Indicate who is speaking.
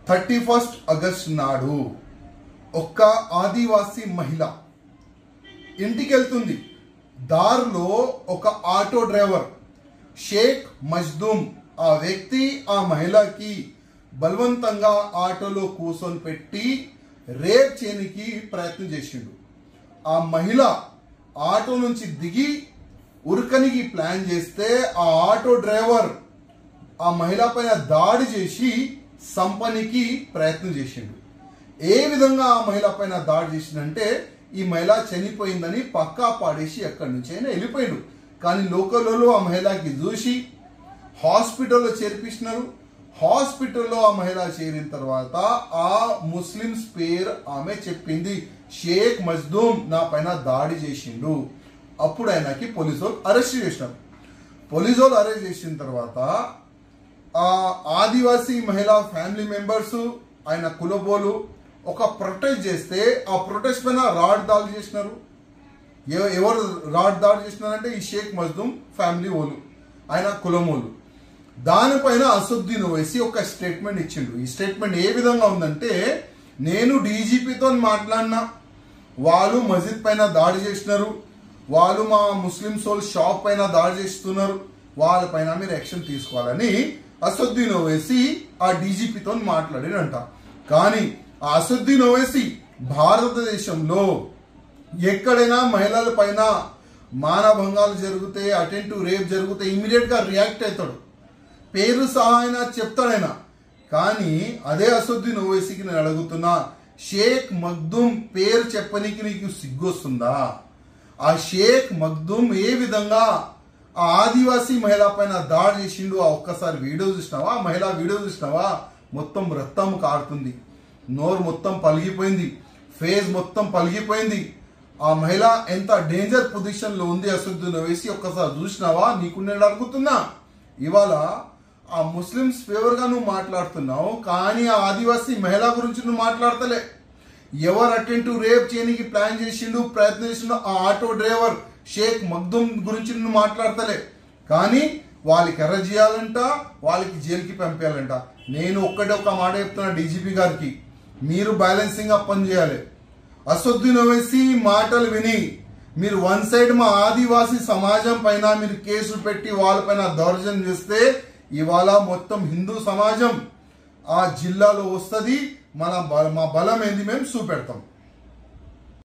Speaker 1: 31 August నాడు ఒక్క ఆదివాసీ మహిళ ఇంటికి వెళ్తుంది. దారిలో ఒక ఆటో డ్రైవర్ షేక్ మజ్దూమ్ ఆ వ్యక్తి ఆ మహిళకి బలవంతంగా ఆటోలో కూర్చొని పెట్టి రేప్ చేయడానికి ప్రయత్నం చేసిండు. ఆ మహిళ ఆటో నుంచి దిగి ఉరకనికి ప్లాన్ చేస్తే ఆ ఆటో డ్రైవర్ ఆ మహిళ పైన దాడి చేసి సంపనికి ప్రయత్నం చేసిండు. ఏ విధంగా ఆ మహిళ పైన దాడి చేసిందంటే ఈ మహిళ చనిపోయిందని పక్కా పాడేసి ఎక్కడి నుంచి అయినా వెళ్ళిపోయాడు. కానీ లోకల్లో ఆ మహిళకి చూసి హాస్పిటల్లో చేర్పించినారు. హాస్పిటల్లో ఆ మహిళ చేరిన తర్వాత ఆ ముస్లిమ్స్ పేరు ఆమె చెప్పింది, షేక్ మజ్దూమ్ నా పైన దాడి చేసిండు. అప్పుడు ఆయనకి పోలీసు వాళ్ళు అరెస్ట్ చేసినారు. పోలీసు వాళ్ళు అరెస్ట్ చేసిన తర్వాత ఆ ఆదివాసీ మహిళా ఫ్యామిలీ మెంబర్స్ ఆయన కులబోలు ఒక ప్రొటెస్ట్ చేస్తే ఆ ప్రొటెస్ట్ పైన రాడ్ దాడి చేసినారు. ఎవరు రాడ్ దాడి చేసినారంటే ఈ షేక్ మజ్దూమ్ ఫ్యామిలీ వాళ్ళు, ఆయన కులమోలు. దానిపైన అసదుద్దీన్ ఓవైసీ ఒక స్టేట్మెంట్ ఇచ్చిండు. ఈ స్టేట్మెంట్ ఏ విధంగా ఉందంటే, నేను డీజీపీతో మాట్లాడినా, వాళ్ళు మస్జిద్ పైన దాడి చేసినారు, వాళ్ళు మా ముస్లిం సోల్ షాప్ పైన దాడి చేస్తున్నారు, వాళ్ళపైన మీరు యాక్షన్ తీసుకోవాలని అసదుద్దీన్ ఓవైసీ ఆ డీజీపీతో మాట్లాడినంట. కానీ ఆ అసదుద్దీన్ ఓవైసీ భారతదేశంలో ఎక్కడైనా మహిళల పైన మానభంగాలు జరిగితే, అటెంప్ట్ రేప్ జరిగితే ఇమీడియట్ గా రియాక్ట్ అవుతాడు, పేరు సహా ఆయన చెప్తాడైనా. కానీ అదే అసదుద్దీన్ ఓవైసీకి నేను అడుగుతున్నా, షేక్ మగ్దూమ్ పేరు చెప్పనీకి నీకు సిగ్గొస్తుందా? ఆ షేక్ మగ్దూమ్ ఏ విధంగా ఆ ఆదివాసీ మహిళ పైన దాడి చేసిండు ఆ ఒక్కసారి వీడియో చూసినావా? ఆ మహిళ వీడియో చూసినావా? మొత్తం రక్తం కారుతుంది, నోరు మొత్తం పలిగిపోయింది, ఫేస్ మొత్తం పలిగిపోయింది. ఆ మహిళ ఎంత డేంజర్ పొజిషన్ లో ఉంది అసదుద్దీన్ ఓవైసీ ఒక్కసారి చూసినావా? నీకు నేను అడుగుతున్నా. ఇవాళ ఆ ముస్లిమ్స్ ఫేవర్ గా నువ్వు మాట్లాడుతున్నావు, కానీ ఆ ఆదివాసీ మహిళ గురించి నువ్వు మాట్లాడతలే. ఎవరు అటెంప్ట్ రేప్ చేయడానికి ప్లాన్ చేసిండు, ప్రయత్నం చేసిండు, ఆ ఆటో డ్రైవర్ షేక్ మగ్దూమ్ గురించి నువ్వు మాట్లాడతలే. కానీ వాళ్ళకి అరెస్ట్ చేయాలంట, వాళ్ళకి జైలుకి పంపించాలంట. నేను ఒక్క మాట చెప్తున్నా డీజీపీ గారికి, మీరు బ్యాలెన్సింగ్ గా పనిచేయాలి. అసదుద్దీన్ ఓవైసీ మాటలు విని మీరు వన్ సైడ్ మా ఆదివాసీ సమాజం పైన మీరు కేసులు పెట్టి వాళ్ళపైన దౌర్జన్యం చేస్తే ఇవాళ మొత్తం హిందూ సమాజం ఆ జిల్లాలో వస్తుంది. మా బలం ఏంది మేము చూపెడతాం.